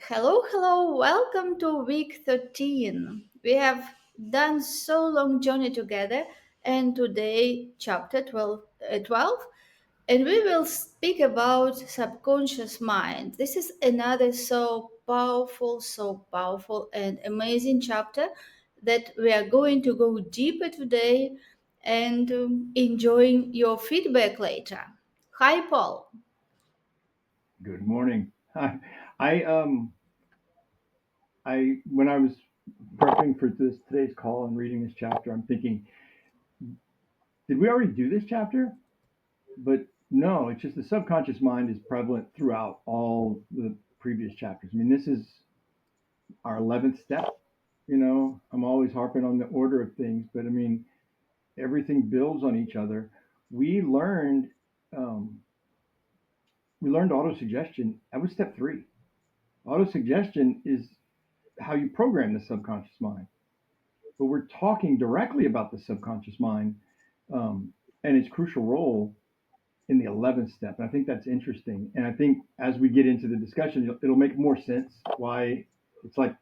Hello, hello, welcome to week 13. We have done so long journey together and today chapter 12 and we will speak about subconscious mind. This is another so powerful and amazing chapter that we are going to go deeper today and enjoying your feedback later. Hi, Paul. Good morning. I when I was prepping for this today's call and reading this chapter, I'm thinking, did we already do this chapter? But no, it's just the subconscious mind is prevalent throughout all the previous chapters. I mean, this is our 11th step. I'm always harping on the order of things, but I mean, everything builds on each other. We learned um, we learned autosuggestion. That was step 3. Autosuggestion is how you program the subconscious mind. But we're talking directly about the subconscious mind and its crucial role in the 11th step. And I think that's interesting. And I think as we get into the discussion, it'll make more sense why it's like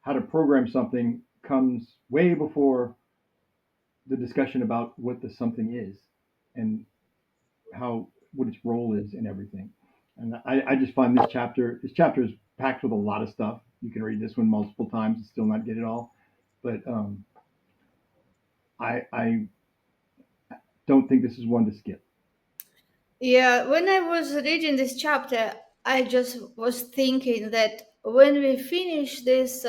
how to program something comes way before the discussion about what the something is and how what its role is in everything. And I just find this chapter is packed with a lot of stuff. You can read this one multiple times and still not get it all. But I don't think this is one to skip. Yeah, when I was reading this chapter, I just was thinking that when we finish this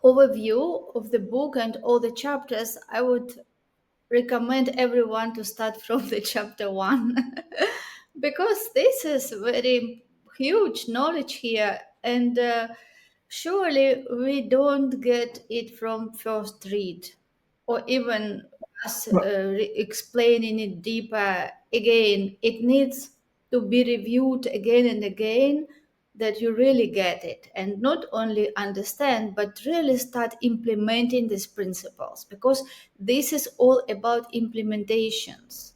overview of the book and all the chapters, I would recommend everyone to start from the chapter one because this is very huge knowledge here, and surely we don't get it from first read or even us Well, explaining it deeper again. It needs to be reviewed again and again that you really get it and not only understand but really start implementing these principles because this is all about implementations.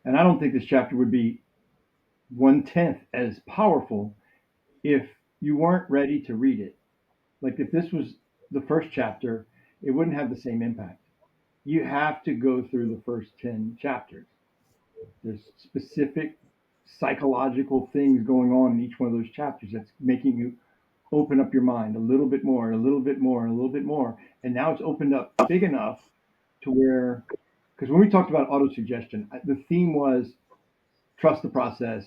and I don't think this chapter would be 1/10 as powerful if you weren't ready to read it. Like if this was the first chapter, it wouldn't have the same impact. You have to go through the first 10 chapters. There's specific psychological things going on in each one of those chapters that's making you open up your mind a little bit more, a little bit more, a little bit more. And now it's opened up big enough to where, because when we talked about autosuggestion, the theme was trust the process.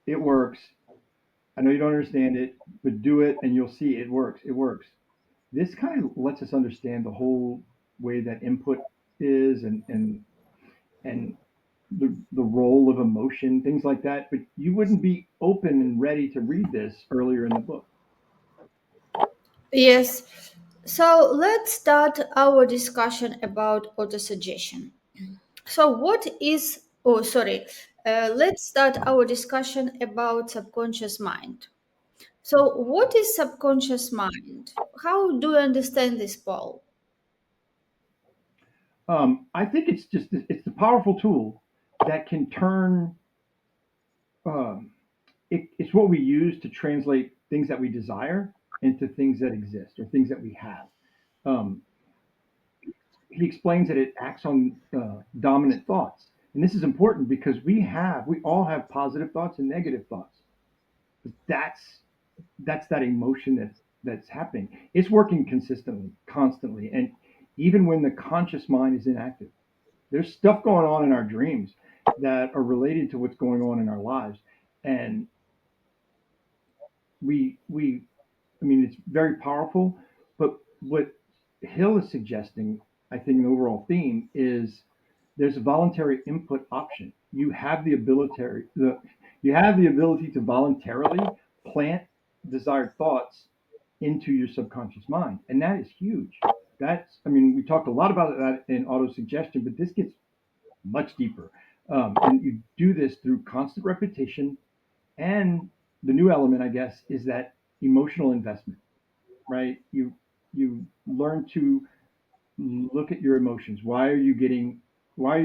It works. I know you don't understand it, but do it and you'll see it works. It works. This kind of lets us understand the whole way that input is and the role of emotion, things like that. But you wouldn't be open and ready to read this earlier in the book. Yes. So let's start our discussion about autosuggestion. So, what is, oh, sorry, let's start our discussion about subconscious mind. So, what is subconscious mind? How do you understand this, Paul? I think it's the powerful tool that can turn. Um, it's what we use to translate things that we desire into things that exist or things that we have. Um, he explains that it acts on dominant thoughts, and this is important because we all have positive thoughts and negative thoughts. But that's that emotion that's happening. It's working consistently, constantly, and even when the conscious mind is inactive, there's stuff going on in our dreams that are related to what's going on in our lives, and we I mean it's very powerful. But what Hill is suggesting, I think, an overall theme is there's a voluntary input option. You have the ability to voluntarily plant desired thoughts into your subconscious mind, and that is huge. That's I mean we talked a lot about that in auto suggestion, but this gets much deeper. And you do this through constant repetition. And the new element, I guess, is that emotional investment, right? You learn to look at your emotions. Why are you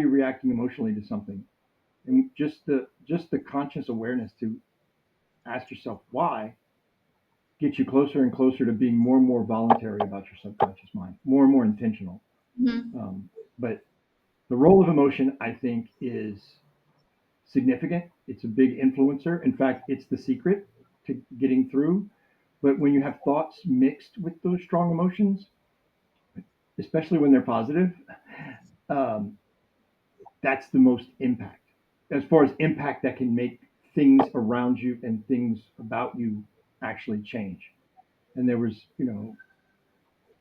reacting emotionally to something? And just the conscious awareness to ask yourself why, get you closer and closer to being more and more voluntary about your subconscious mind, more and more intentional. Mhm. But the role of emotion, I think, is significant. It's a big influencer. In fact, it's the secret to getting through. But when you have thoughts mixed with those strong emotions, especially when they're positive, um, that's the most impact. As far as impact that can make things around you and things about you actually change. And there was,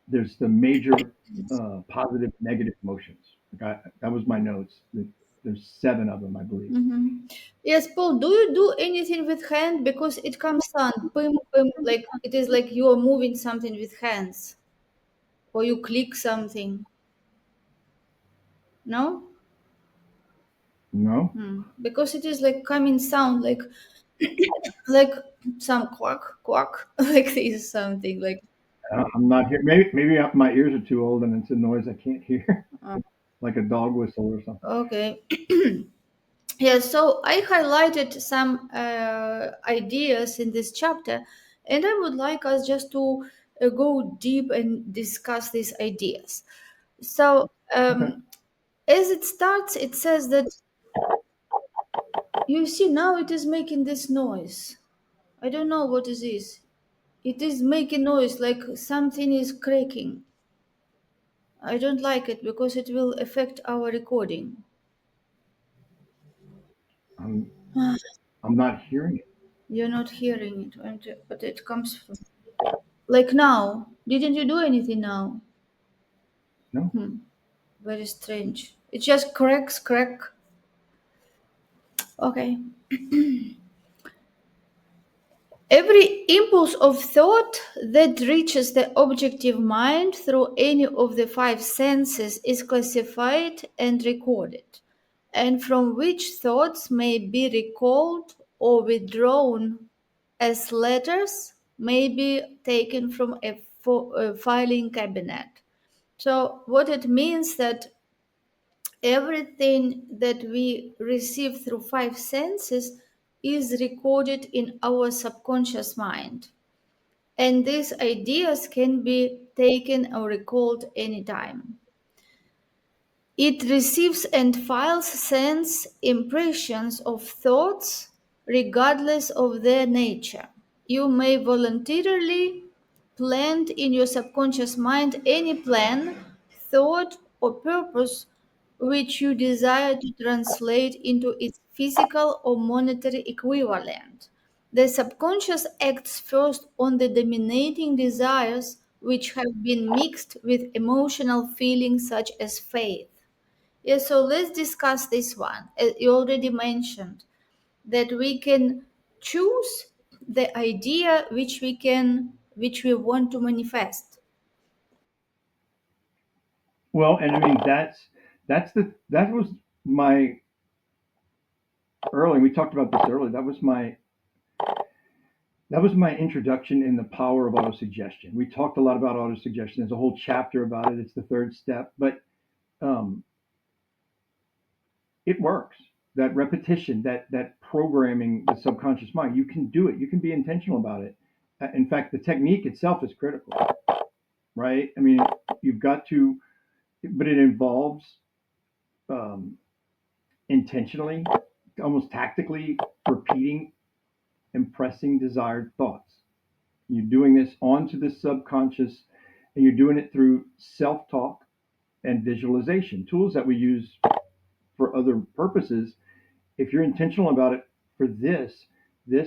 there's the major positive, negative emotions. That was my notes. There's seven of them, I believe. Mm-hmm. Yes, Paul, do you do anything with hand? Because it comes sound, pim, pim, like it is like you are moving something with hands, or you click something. No? No, Hmm. Because it is like coming sound, like some quack, quack, like this something like. I'm not here. Maybe my ears are too old and it's a noise I can't hear, uh, like a dog whistle or something. okay. Yeah, so I highlighted some ideas in this chapter, and I would like us just to go deep and discuss these ideas. So, Okay. as it starts, it says that you see now it is making this noise. I don't know what it is. It is making noise like something is cracking. I don't like it because it will affect our recording. I'm I'm not hearing it. You're not hearing it, but it comes from. Like now. Didn't you do anything now? No. Hmm. Very strange. It just cracks, crack. Okay. Every impulse of thought that reaches the objective mind through any of the five senses is classified and recorded, and from which thoughts may be recalled or withdrawn as letters may be taken from a filing cabinet. So, what it means that everything that we receive through five senses is recorded in our subconscious mind. And these ideas can be taken or recalled anytime. It receives and files sense impressions of thoughts regardless of their nature. You may voluntarily plant in your subconscious mind any plan, thought, or purpose which you desire to translate into its physical or monetary equivalent. The subconscious acts first on the dominating desires which have been mixed with emotional feelings such as faith. Yes, so let's discuss this one. You already mentioned that we can choose the idea which we want to manifest. Well, and I mean that was my early. We talked about this earlier. That was my introduction in the power of autosuggestion. We talked a lot about autosuggestion. There's a whole chapter about it. It's the third step, but um, it works. That repetition, that programming the subconscious mind, you can do it. You can be intentional about it. In fact, the technique itself is critical, right? I mean, you've got to, but it involves um, intentionally, almost tactically repeating, impressing desired thoughts. You're doing this onto the subconscious, and you're doing it through self-talk and visualization, tools that we use for other purposes. If you're intentional about it for this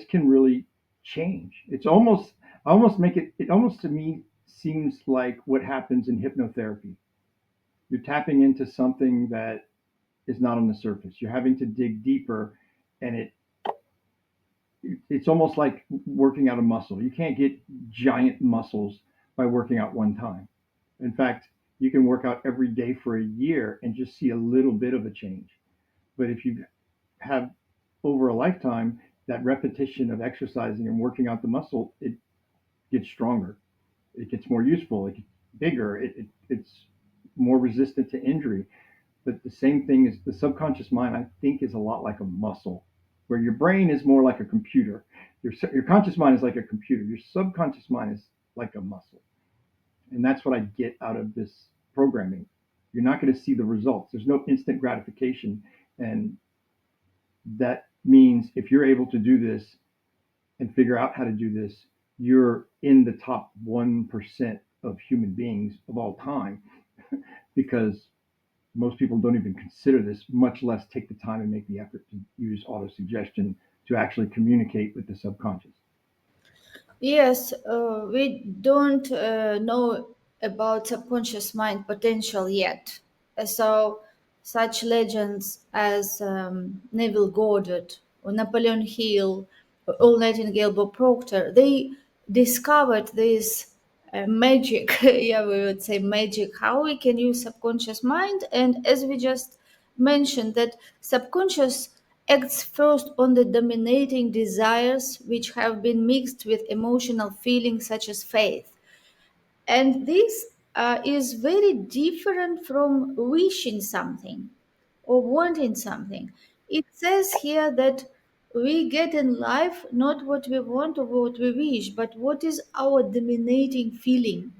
can really change. It's almost, I almost make it almost to me seems like what happens in hypnotherapy. You're tapping into something that is not on the surface. You're having to dig deeper, and it's almost like working out a muscle. You can't get giant muscles by working out one time. In fact, you can work out every day for a year and just see a little bit of a change. But if you have over a lifetime that repetition of exercising and working out the muscle, it gets stronger. It gets more useful. It gets bigger. It's more resistant to injury. But the same thing is the subconscious mind, I think, is a lot like a muscle. where your brain is more like a computer. Your conscious mind is like a computer. Your subconscious mind is like a muscle. And that's what I get out of this programming. You're not going to see the results. There's no instant gratification. And that means if you're able to do this and figure out how to do this, you're in the top 1% of human beings of all time because most people don't even consider this, much less take the time and make the effort to use autosuggestion to actually communicate with the subconscious. Yes, we don't know about subconscious mind potential yet. So, such legends as Neville Goddard or Napoleon Hill or Nightingale Bob Proctor, they discovered this magic, yeah, we would say magic, how we can use subconscious mind. And as we just mentioned, that subconscious acts first on the dominating desires which have been mixed with emotional feelings such as faith. And this is very different from wishing something or wanting something. It says here that we get in life not what we want or what we wish, but what is our dominating feeling.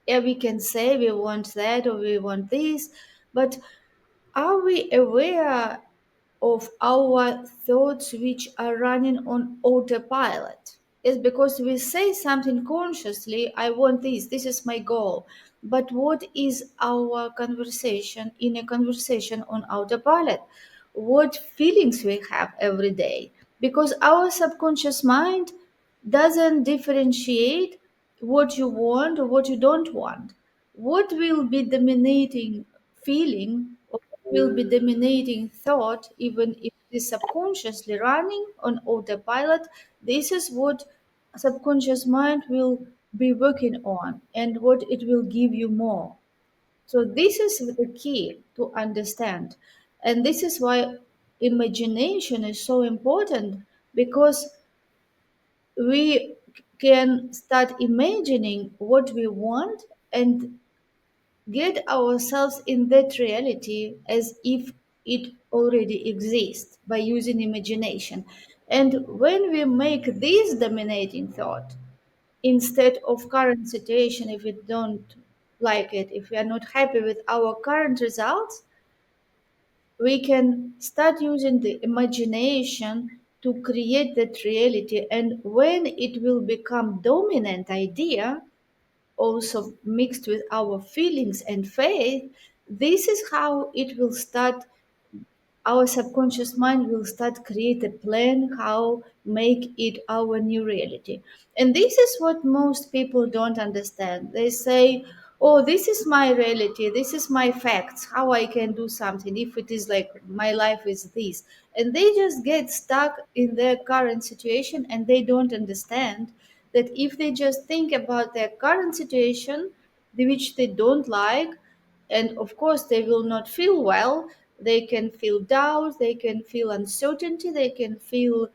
Yeah, we can say we want that or we want this, but are we aware of our thoughts which are running on autopilot? It's because we say something consciously, I want this is my goal. But what is our conversation in a conversation on autopilot? What feelings we have every day? Because our subconscious mind doesn't differentiate what you want or what you don't want. What will be dominating feeling or what will be dominating thought, even if it is subconsciously running on autopilot, this is what subconscious mind will be working on and what it will give you more. So this is the key to understand. And this is why imagination is so important because we can start imagining what we want and get ourselves in that reality as if it already exists by using imagination. And when we make this dominating thought instead of current situation, if we don't like it, if we are not happy with our current results, we can start using the imagination to create that reality. And when it will become dominant idea, also mixed with our feelings and faith, this is how it will start, our subconscious mind will start create a plan how make it our new reality. And this is what most people don't understand. They say, oh, this is my reality, this is my facts, how I can do something if it is like my life is this. And they just get stuck in their current situation and they don't understand that if they just think about their current situation, which they don't like, and of course they will not feel well, they can feel doubt, they can feel uncertainty, they can feel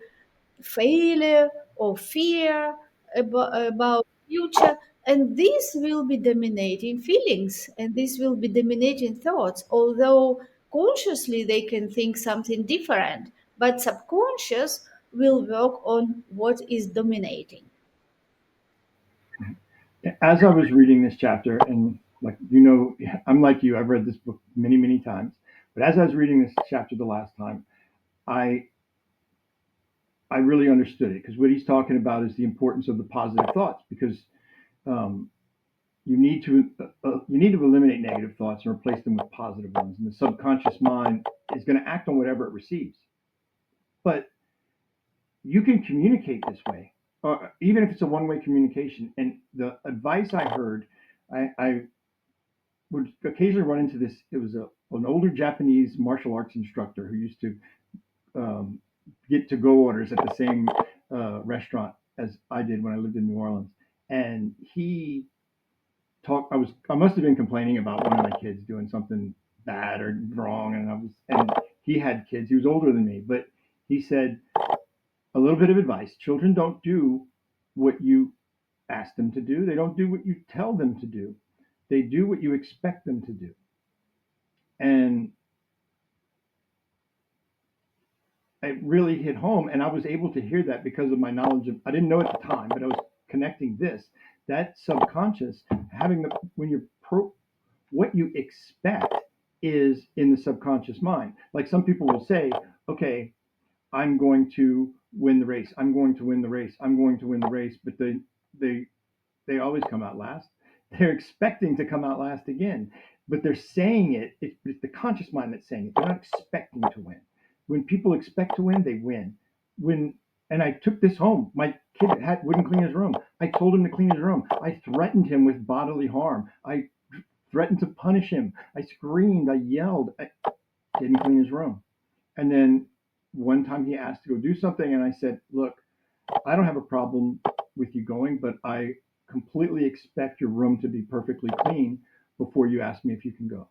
failure or fear about future, and these will be dominating feelings and these will be dominating thoughts, although consciously they can think something different, but subconscious will work on what is dominating. As I was reading this chapter, and like I'm like you, I've read this book many, many times. But as I was reading this chapter the last time, I I really understood it because what he's talking about is the importance of the positive thoughts because um, you need to eliminate negative thoughts and replace them with positive ones, and the subconscious mind is going to act on whatever it receives. But you can communicate this way, even if it's a one-way communication. And the advice I heard, I would occasionally run into this. It was an older Japanese martial arts instructor who used to um, get to go orders at the same restaurant as I did when I lived in New Orleans. And he talked. I must have been complaining about one of my kids doing something bad or wrong, and he had kids. He was older than me, but he said a little bit of advice: children don't do what you ask them to do. They don't do what you tell them to do. They do what you expect them to do. And it really hit home, and I was able to hear that because of my knowledge of, I didn't know at the time, but I was connecting this, that subconscious, having the, when you're what you expect is in the subconscious mind. Like some people will say, okay, I'm going to win the race, I'm going to win the race, I'm going to win the race, but they they always come out last. They're expecting to come out last again, but they're saying it's the conscious mind that's saying it. They're not expecting to win. When people expect to win, they win. When and I took this home. My kid wouldn't clean his room. I told him to clean his room. I threatened him with bodily harm. I threatened to punish him. I screamed. I yelled. I didn't clean his room. And then one time he asked to go do something, and I said, "Look, I don't have a problem with you going, but I completely expect your room to be perfectly clean before you ask me if you can go."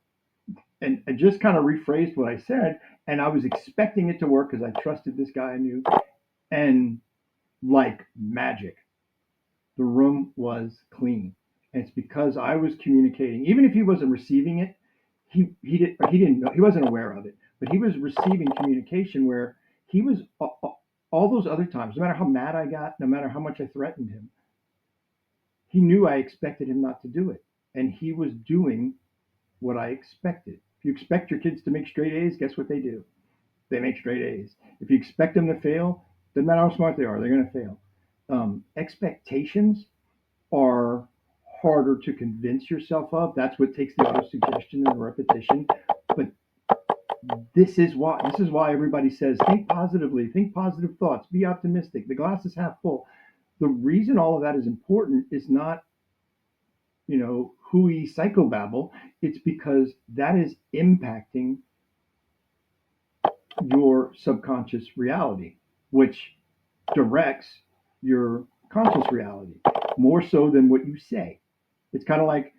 And I just kind of rephrased what I said, and I was expecting it to work because I trusted this guy I knew. And like magic, the room was clean. And it's because I was communicating, even if he wasn't receiving it, he didn't know, he wasn't aware of it, but he was receiving communication where he was all those other times, no matter how mad I got, no matter how much I threatened him, he knew I expected him not to do it, and he was doing what I expected. If you expect your kids to make straight A's, guess what they do? They make straight A's. If you expect them to fail, doesn't matter how smart they are, they're going to fail. Expectations are harder to convince yourself of. That's what takes the autosuggestion and the repetition. But this is why everybody says think positively, think positive thoughts, be optimistic. The glass is half full. The reason all of that is important is not hooey psychobabble. It's because that is impacting your subconscious reality, which directs your conscious reality more so than what you say. It's kind of like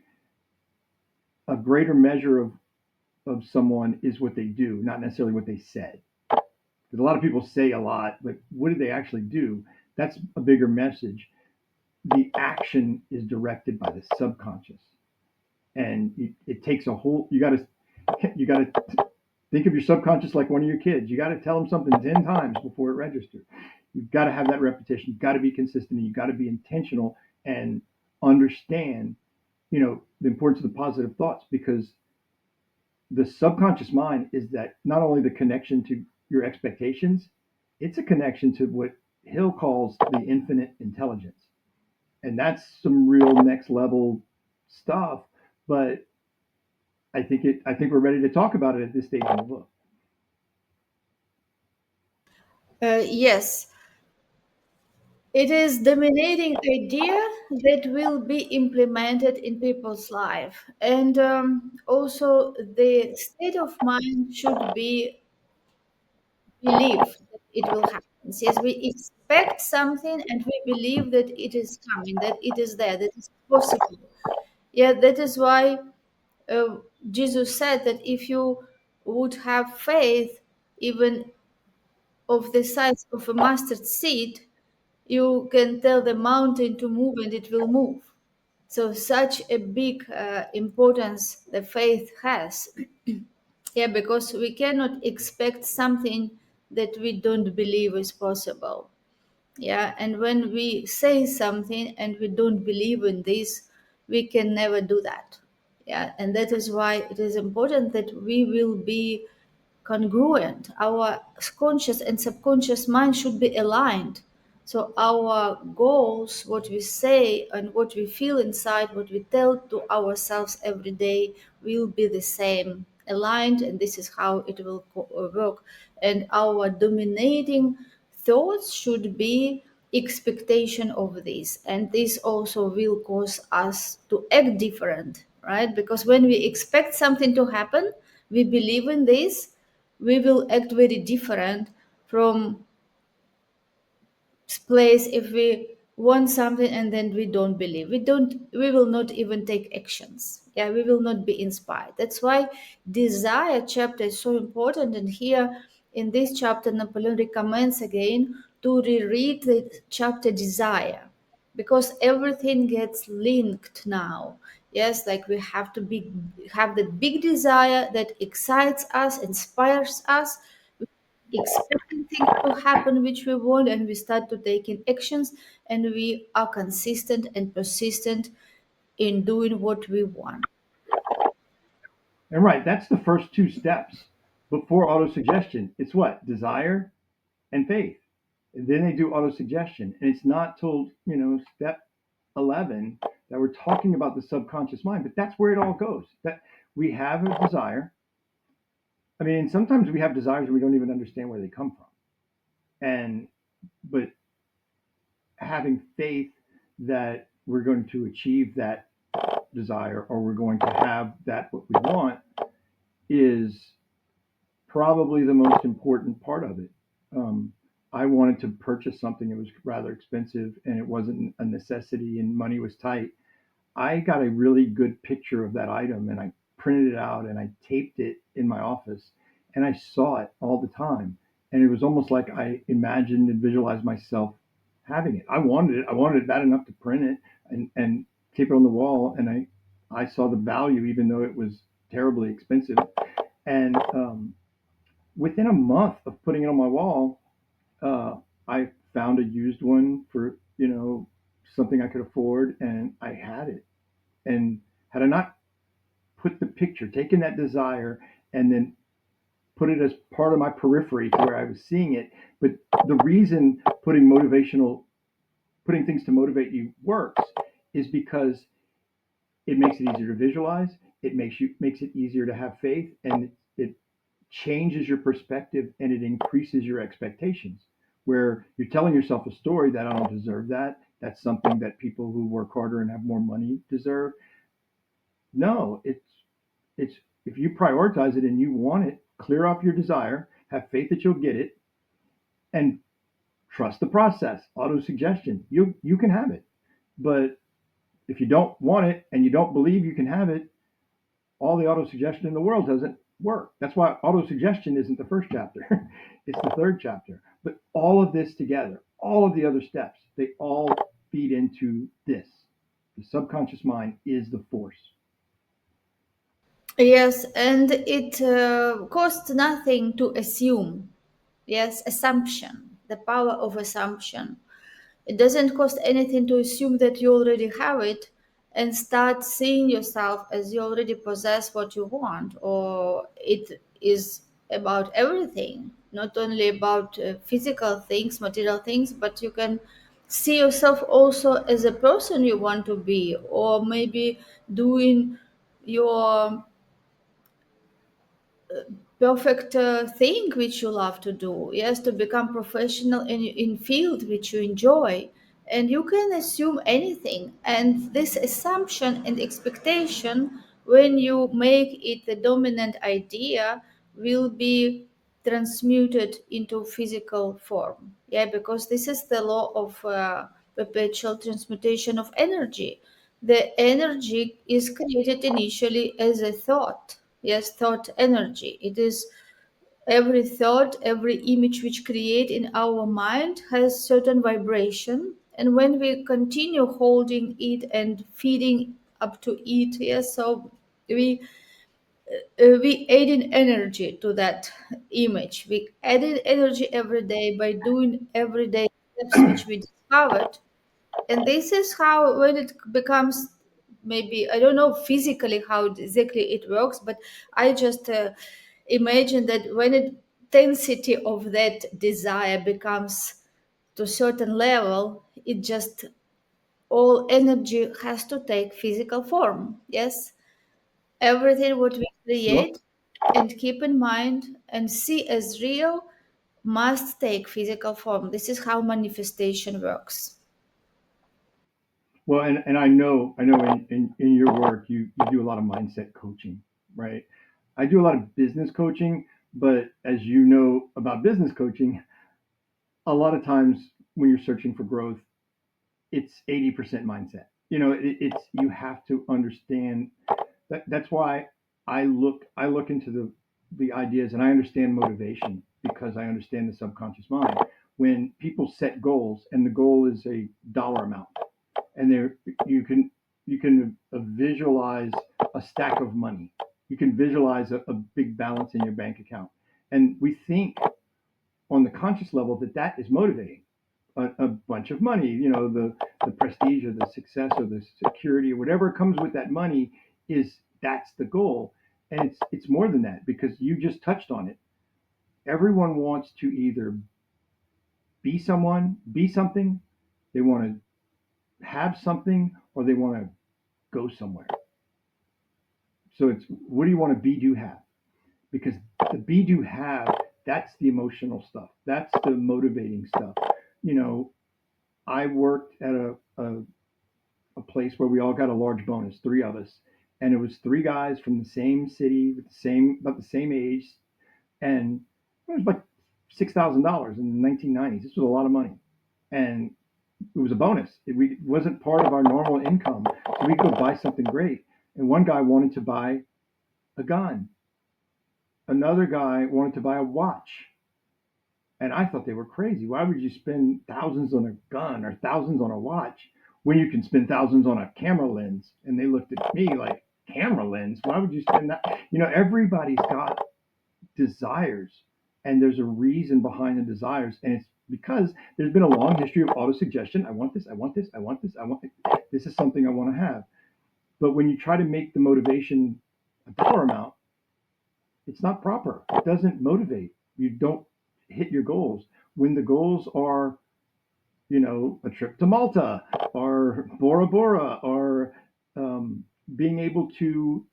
a greater measure of someone is what they do, not necessarily what they said. Because a lot of people say a lot, but what did they actually do? That's a bigger message. The action is directed by the subconscious, and it takes a whole. You got to think of your subconscious like one of your kids. You got to tell them something 10 times before it registers. You've got to have that repetition. You've got to be consistent. And you've got to be intentional and understand, the importance of the positive thoughts, because the subconscious mind is that not only the connection to your expectations, it's a connection to what Hill calls the infinite intelligence. And that's some real next level stuff. But I think we're ready to talk about it at this stage in the book. Yes, it is dominating idea that will be implemented in people's life, and also the state of mind should be believe that it will happen. Yes, we expect something and we believe that it is coming, that it is there, that it's possible. Yeah, that is why uh, Jesus said that if you would have faith, even of the size of a mustard seed, you can tell the mountain to move and it will move. So, such a big importance the faith has. Yeah, because we cannot expect something that we don't believe is possible. Yeah, and when we say something and we don't believe in this, we can never do that. Yeah, and that is why it is important that we will be congruent. Our conscious and subconscious mind should be aligned. So our goals, what we say and what we feel inside, what we tell to ourselves every day will be the same, aligned, and this is how it will work. And our dominating thoughts should be expectation of this, and this also will cause us to act different, right? Because when we expect something to happen, we believe in this, we will act very different from place if we want something and then we don't believe, we will not even take actions. Yeah, we will not be inspired. That's why desire chapter is so important. And here in this chapter, Napoleon recommends again to reread the chapter desire, because everything gets linked now. Yes, like we have to have the big desire that excites us, inspires us. expecting things to happen which we want, and we start to taking actions, and we are consistent and persistent in doing what we want. And right, that's the first two steps before autosuggestion. It's what? Desire and faith. And then they do autosuggestion. And it's not till, step 11 that we're talking about the subconscious mind, but that's where it all goes. That we have a desire. I mean, sometimes we have desires and we don't even understand where they come from. And, but having faith that we're going to achieve that desire or we're going to have that what we want is probably the most important part of it. Um, I wanted to purchase something that was rather expensive and it wasn't a necessity and money was tight. I got a really good picture of that item and I printed it out and I taped it in my office and I saw it all the time. And it was almost like I imagined and visualized myself having it. I wanted it. I wanted it bad enough to print it and tape it on the wall. And I saw the value, even though it was terribly expensive. And within a month of putting it on my wall, I found a used one for, something I could afford and I had it. And had I not put the picture, taken that desire, and then put it as part of my periphery to where I was seeing it, but the reason putting things to motivate you works is because it makes it easier to visualize. It makes it easier to have faith, and it changes your perspective and it increases your expectations. Where you're telling yourself a story that I don't deserve that. That's something that people who work harder and have more money deserve. No, it's if you prioritize it and you want it, clear off your desire, have faith that you'll get it, and trust the process. Auto suggestion. You can have it. But if you don't want it and you don't believe you can have it, all the auto suggestion in the world doesn't work. That's why auto suggestion isn't the first chapter. It's the third chapter. But all of this together, all of the other steps, they all feed into this. The subconscious mind is the force. Yes, and it costs nothing to assume. Yes, assumption, the power of assumption. It doesn't cost anything to assume that you already have it and start seeing yourself as you already possess what you want, or it is about everything, not only about physical things, material things, but you can see yourself also as a person you want to be, or maybe doing your perfect thing which you love to do. Yes, to become professional in field which you enjoy, and you can assume anything, and this assumption and expectation, when you make it the dominant idea, will be transmuted into physical form. Yeah, because this is the law of perpetual transmutation of energy. The energy is created initially as a thought. Yes, thought energy. It is every thought, every image which create in our mind has certain vibration. And when we continue holding it and feeding up to it, yes, so we we add in energy to that image. We add in energy every day by doing everyday steps which we discovered, and this is how when it becomes, maybe I don't know physically how exactly it works, but I just imagine that when it intensity of that desire becomes to a certain level, it just all energy has to take physical form. Yes, everything what we Sure. create and keep in mind and see as real must take physical form. This is how manifestation works. Well, and I know in your work you do a lot of mindset coaching, right? I do a lot of business coaching, but as you know about business coaching, a lot of times when you're searching for growth, it's 80% mindset. It's you have to understand that's why I look into the ideas and I understand motivation because I understand the subconscious mind. When people set goals and the goal is a dollar amount, and there you can visualize a stack of money. You can visualize a big balance in your bank account, and we think subconscious level that is motivating. A bunch of money, the prestige or the success or the security or whatever comes with that money that's the goal. And it's more than that, because you just touched on it. Everyone wants to either be something, they want to have something, or they want to go somewhere. So it's, what do you want to be, do, have? Because the be, do, have, that's the emotional stuff. That's the motivating stuff. You know, I worked at a place where we all got a large bonus, three of us, and it was three guys from the same city with about the same age, and it was like $6,000 in the 1990s. This was a lot of money, and it was a bonus. It wasn't part of our normal income, so we could buy something great. And one guy wanted to buy a gun. Another guy wanted to buy a watch. And I thought they were crazy. Why would you spend thousands on a gun or thousands on a watch when you can spend thousands on a camera lens? And they looked at me like, camera lens? Why would you spend that? Everybody's got desires, and there's a reason behind the desires. And it's because there's been a long history of autosuggestion. I want this, I want this, I want this, I want this. This is something I want to have. But when you try to make the motivation a dollar amount, it's not proper. It doesn't motivate. You don't hit your goals. When the goals are, a trip to Malta or Bora Bora, or being able to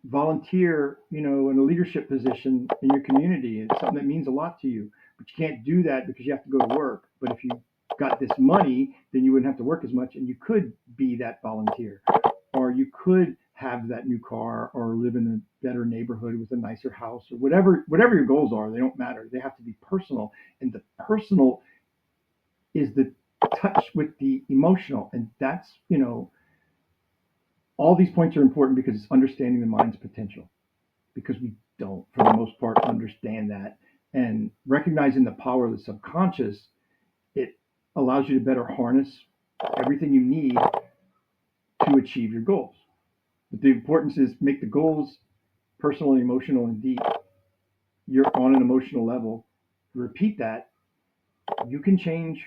volunteer, in a leadership position in your community. It's something that means a lot to you, but you can't do that because you have to go to work. But if you got this money, then you wouldn't have to work as much, and you could be that volunteer, or you could have that new car, or live in a better neighborhood with a nicer house, or whatever your goals are. They don't matter. They have to be personal, and the personal is the touch with the emotional, and that's, all these points are important because it's understanding the mind's potential, because we don't, for the most part, understand that. And recognizing the power of the subconscious, it allows you to better harness everything you need to achieve your goals. But the importance is, make the goals personal and emotional and deep. You're on an emotional level. Repeat that. You can change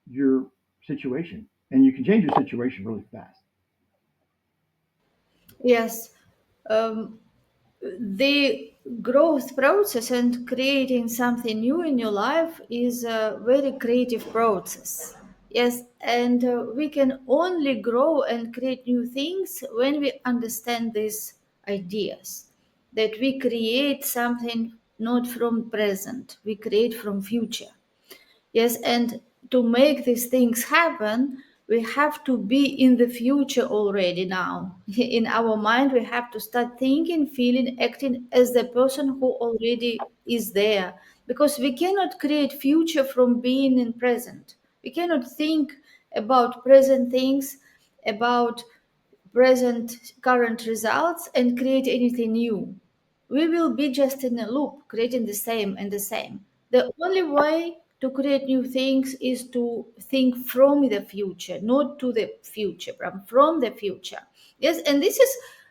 your situation, and you can change your situation really fast. Yes. Um, the growth process and creating something new in your life is a very creative process. Yes, and we can only grow and create new things when we understand these ideas, that we create something not from present, we create from future. Yes, and to make these things happen, we have to be in the future already now. In our mind, we have to start thinking, feeling, acting as the person who already is there. Because we cannot create future from being in present. We cannot think about present things, about present current results, and create anything new. We will be just in a loop, creating the same and the same. The only way to create new things is to think from the future, not to the future, but from the future. Yes, and this is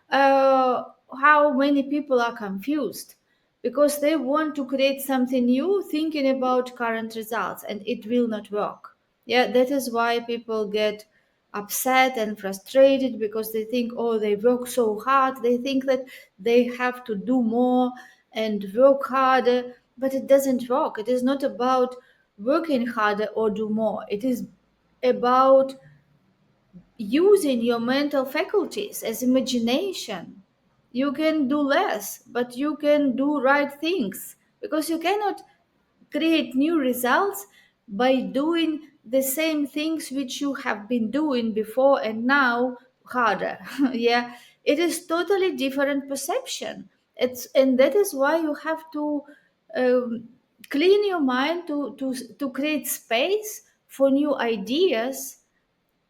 how many people are confused, because they want to create something new thinking about current results, and it will not work. Yeah, that is why people get upset and frustrated, because they think, oh, they work so hard, they think that they have to do more and work harder, but it doesn't work. It is not about working harder or do more. It is about using your mental faculties as imagination. You can do less, but you can do right things, because you cannot create new results by doing the same things which you have been doing before and now harder. Yeah, it is totally different perception. And that is why you have to um, clean your mind to create space for new ideas,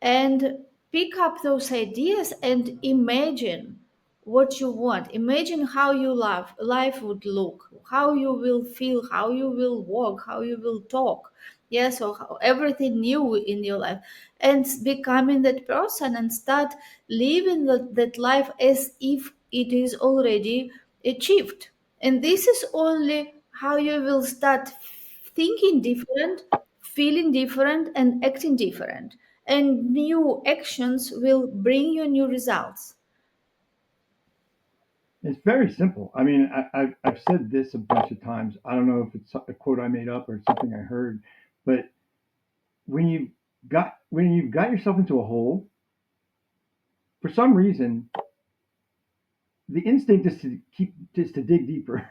and pick up those ideas and imagine what you want. Imagine how your life would look, how you will feel, how you will walk, how you will talk. Yes, so everything new in your life, and becoming that person and start living that life as if it is already achieved. And this is only how you will start thinking different, feeling different, and acting different. And new actions will bring you new results. It's very simple. I mean, I've said this a bunch of times. I don't know if it's a quote I made up or something I heard, but when you when you've got yourself into a hole, for some reason, the instinct is to dig deeper.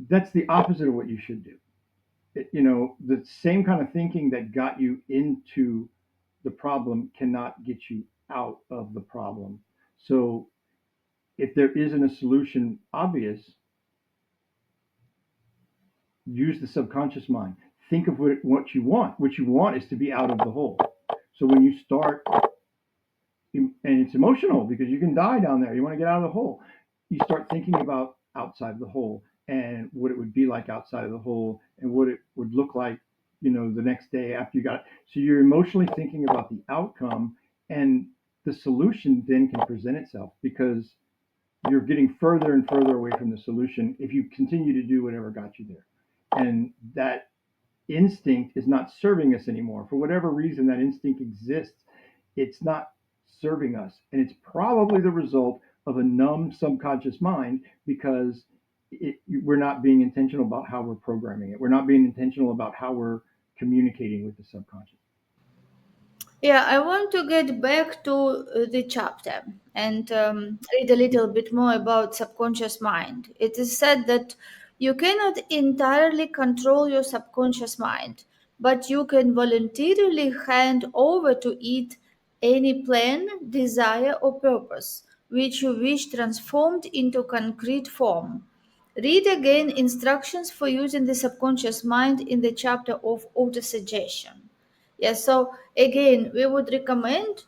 That's the opposite of what you should do. The same kind of thinking that got you into the problem cannot get you out of the problem. So if there isn't a solution obvious, use the subconscious mind. Think of what you want. What you want is to be out of the hole. So when you start, and it's emotional because you can die down there, you want to get out of the hole. You start thinking about outside the hole and what it would be like outside of the hole and what it would look like, the next day after you got it. So you're emotionally thinking about the outcome, and the solution then can present itself because you're getting further and further away from the solution if you continue to do whatever got you there. And that instinct is not serving us anymore. For whatever reason that instinct exists, it's not serving us. And it's probably the result of a numb subconscious mind because we're not being intentional about how we're programming it. We're not being intentional about how we're communicating with the subconscious. Yeah, I want to get back to the chapter and read a little bit more about subconscious mind. It is said that you cannot entirely control your subconscious mind, but you can voluntarily hand over to it any plan, desire, or purpose which you wish transformed into concrete form. Read again instructions for using the subconscious mind in the chapter of autosuggestion. Yes, so again, we would recommend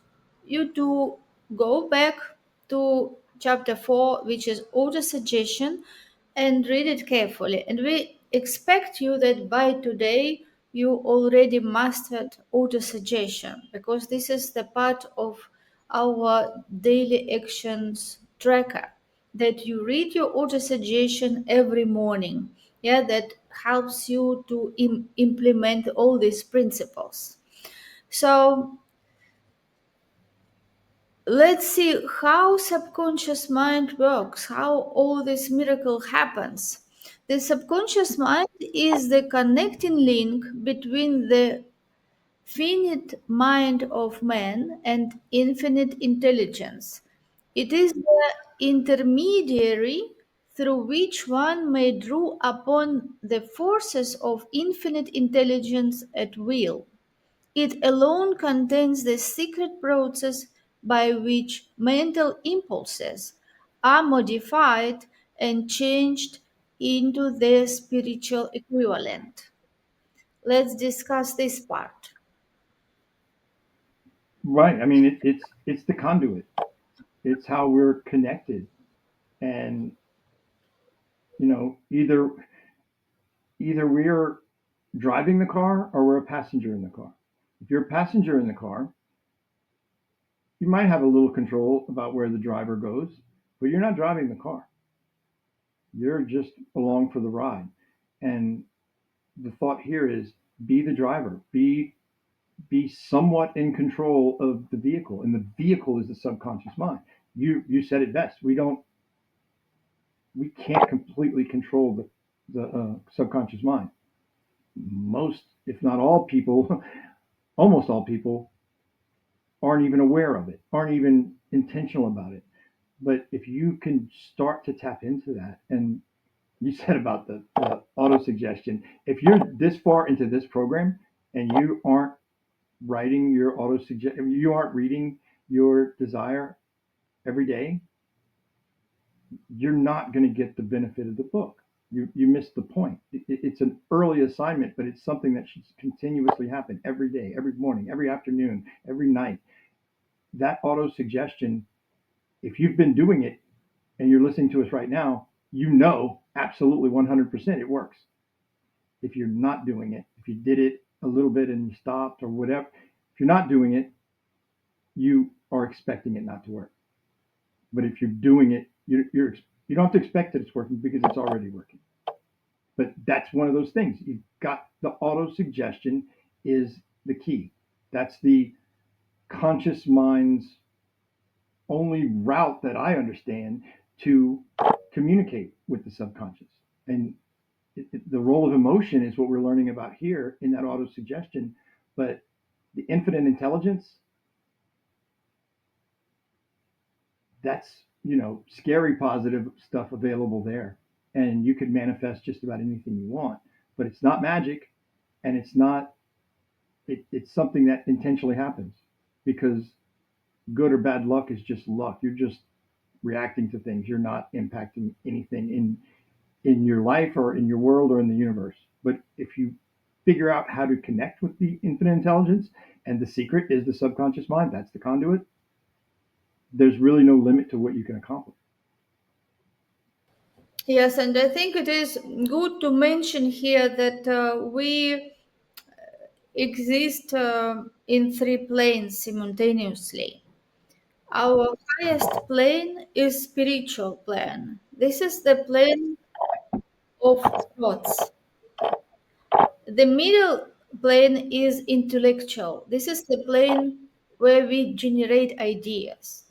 you to go back to chapter 4, which is auto suggestion, and read it carefully. And we expect you that by today you already mastered auto suggestion because this is the part of our daily actions tracker that you read your auto suggestion every morning. Yeah, that helps you to implement all these principles. So let's see how subconscious mind works, how all this miracle happens. The subconscious mind is the connecting link between the finite mind of man and infinite intelligence. It is the intermediary through which one may draw upon the forces of infinite intelligence at will. It alone contains the secret process by which mental impulses are modified and changed into their spiritual equivalent. Let's discuss this part. Right. I mean, it's the conduit. It's how we're connected, and either we're driving the car or we're a passenger in the car. If you're a passenger in the car, you might have a little control about where the driver goes, but you're not driving the car. You're just along for the ride. And the thought here is be the driver, be somewhat in control of the vehicle, and the vehicle is the subconscious mind. You said it best. We can't completely control the subconscious mind. Most, if not all people, almost all people aren't even aware of it, aren't even intentional about it. But if you can start to tap into that, and you said about the auto suggestion, if you're this far into this program and you aren't writing your auto suggestion, you aren't reading your desire every day, you're not going to get the benefit of the book. You missed the point. It's an early assignment, but it's something that should continuously happen every day, every morning, every afternoon, every night. That auto suggestion, if you've been doing it and you're listening to us right now, absolutely 100% it works. If you're not doing it, if you did it a little bit and you stopped or whatever, if you're not doing it, you are expecting it not to work. But if you're doing it, you don't have to expect that it's working because it's already working. But that's one of those things. You've got the auto suggestion is the key. That's the conscious mind's only route that I understand to communicate with the subconscious. And the role of emotion is what we're learning about here in that auto suggestion. But the infinite intelligence, that's, scary positive stuff available there. And you could manifest just about anything you want. But it's not magic, and it's something that intentionally happens because good or bad luck is just luck. You're just reacting to things. You're not impacting anything in your life or in your world or in the universe. But if you figure out how to connect with the infinite intelligence, and the secret is the subconscious mind, that's the conduit, there's really no limit to what you can accomplish. Yes, and I think it is good to mention here that we exist in three planes simultaneously. Our highest plane is spiritual plane. This is the plane of thoughts. The middle plane is intellectual. This is the plane where we generate ideas.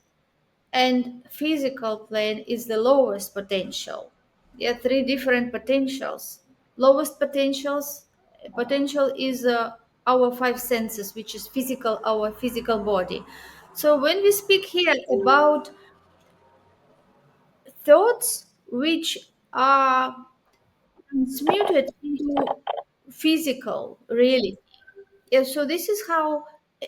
And physical plane is the lowest potential. There are three different potentials. Lowest potential is our five senses, which is physical, our physical body. So when we speak here about thoughts which are transmuted into physical reality. Yeah, so this is how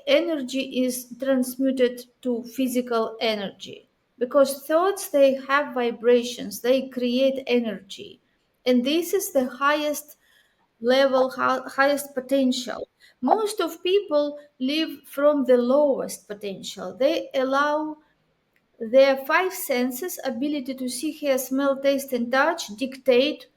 energy is transmuted to physical energy because thoughts they have vibrations, they create energy, and this is the highest level, highest potential. Most of people live from the lowest potential. They allow their five senses, ability to see, hear, smell, taste, and touch, dictate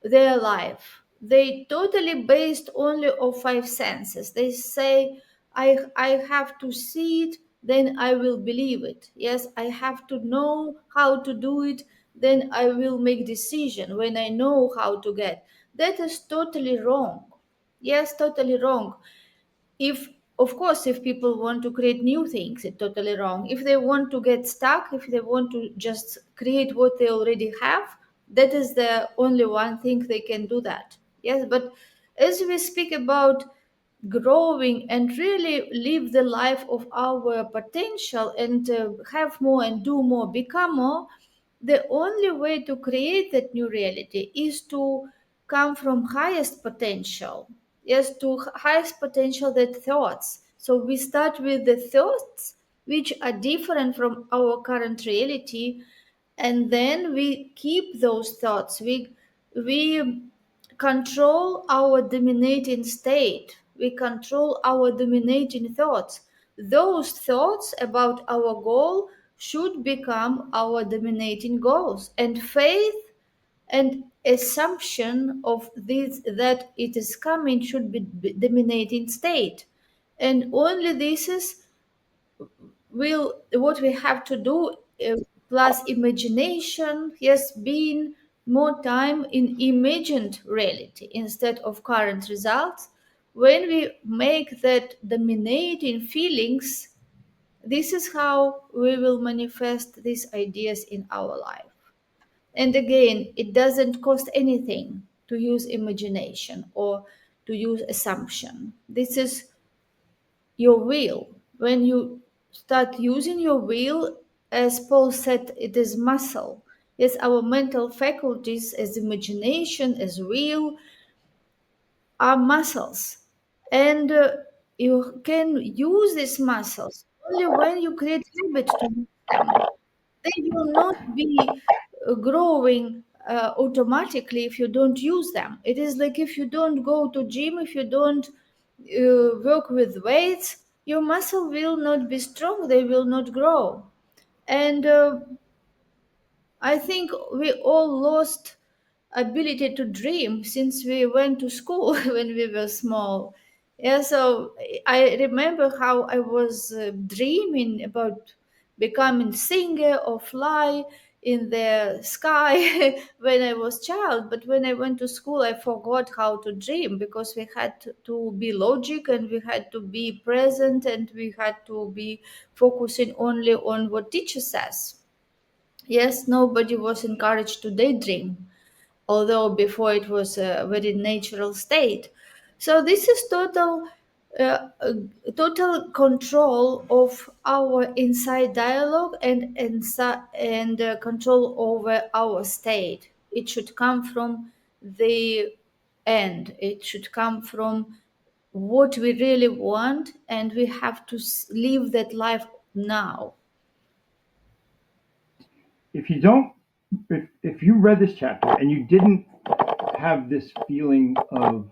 their life. They totally based only of five senses. They say, I have to see it, then I will believe it. Yes, I have to know how to do it, then I will make decision when I know how to get. That is totally wrong. Yes, totally wrong. If of course if people want to create new things, it's totally wrong. If they want to get stuck, if they want to just create what they already have, that is the only one thing they can do that. Yes, but as we speak about growing and really live the life of our potential and have more and do more, become more, the only way to create that new reality is to come from highest potential. Yes, to highest potential, that thoughts. So we start with the thoughts which are different from our current reality, and then we keep those thoughts. We control our dominating state. We control our dominating thoughts. Those thoughts about our goal should become our dominating goals. And faith and assumption of this that it is coming should be dominating state. And only this is will what we have to do, plus imagination, yes, being more time in imagined reality instead of current results. When we make that dominating feelings, this is how we will manifest these ideas in our life. And again, it doesn't cost anything to use imagination or to use assumption. This is your will. When you start using your will, as Paul said, it is muscle. Yes, our mental faculties, as imagination, as will, are muscles. And you can use these muscles only when you create habit to use them. They will not be growing automatically if you don't use them. It is like if you don't go to gym, if you don't work with weights, your muscle will not be strong, they will not grow. And I think we all lost ability to dream since we went to school when we were small. Yeah, so I remember how I was dreaming about becoming singer or fly. in the sky when I was child, but when I went to school, I forgot how to dream because we had to be logic and we had to be present and we had to be focusing only on what teacher says. Yes, nobody was encouraged to daydream, although before it was a very natural state. So this is total control of our inside dialogue and control over our state. It should come from the end. It should come from what we really want, and we have to live that life now. If you don't, if you read this chapter and you didn't have this feeling of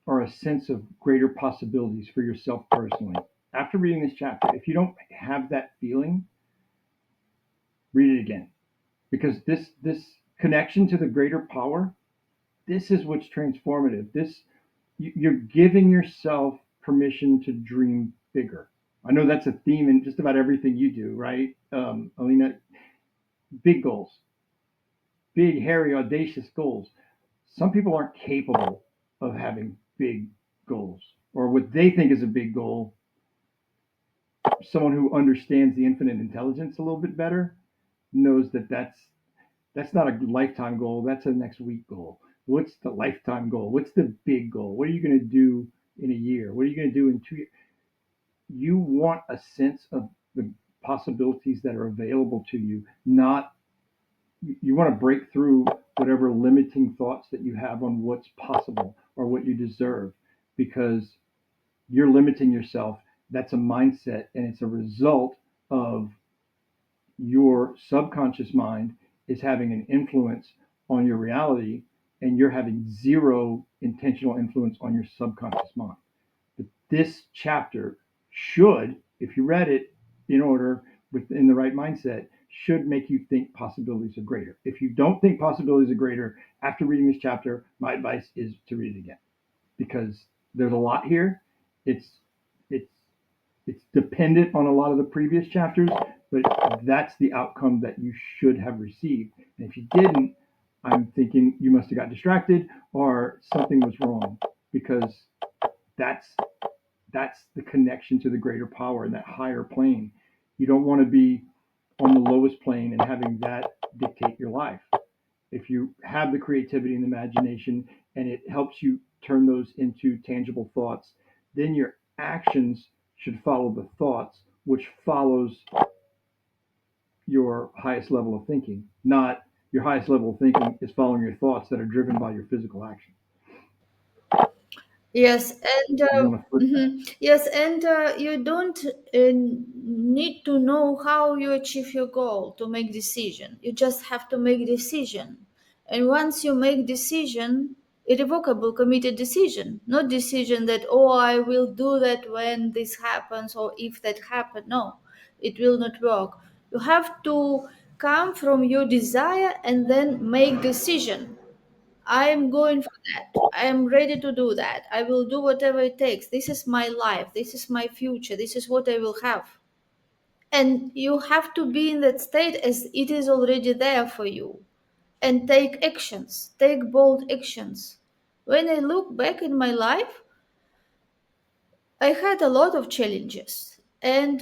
or a sense of greater possibilities for yourself personally, after reading this chapter, if you don't have that feeling, read it again, because this connection to the greater power, this is what's transformative. This you're giving yourself permission to dream bigger. I know that's a theme in just about everything you do, right, Alina? Big goals, big, hairy, audacious goals. Some people aren't capable of having big goals, or what they think is a big goal. Someone who understands the infinite intelligence a little bit better knows that that's not a lifetime goal. That's a next week goal. What's the lifetime goal? What's the big goal? What are you going to do in a year? What are you going to do in 2 years? You want a sense of the possibilities that are available to you, not you want to break through whatever limiting thoughts that you have on what's possible or what you deserve, because you're limiting yourself. That's a mindset, and it's a result of your subconscious mind is having an influence on your reality, and you're having zero intentional influence on your subconscious mind. But this chapter should, if you read it in order within the right mindset, should make you think possibilities are greater. If you don't think possibilities are greater after reading this chapter, my advice is to read it again, because there's a lot here. It's it's it's dependent on a lot of the previous chapters, but that's the outcome that you should have received. And if you didn't, I'm thinking you must have got distracted or something was wrong, because that's that's the connection to the greater power and that higher plane. You don't want to be on the lowest plane and having that dictate your life. If you have the creativity and imagination and it helps you turn those into tangible thoughts, then your actions should follow the thoughts, which follows your highest level of thinking, not your highest level of thinking is following your thoughts that are driven by your physical action. Yes, and You want to flip that. yes, and you don't need to know how you achieve your goal to make decision. You just have to make decision, and once you make decision, irrevocable, committed decision, not decision that oh I will do that when this happens or if that happen. No, it will not work. You have to come from your desire and then make decision. I'm going for that. I am ready to do that. I will do whatever it takes. This is my life. This is my future. This is what I will have. And you have to be in that state as it is already there for you. And take actions, take bold actions. When I look back in my life, I had a lot of challenges. And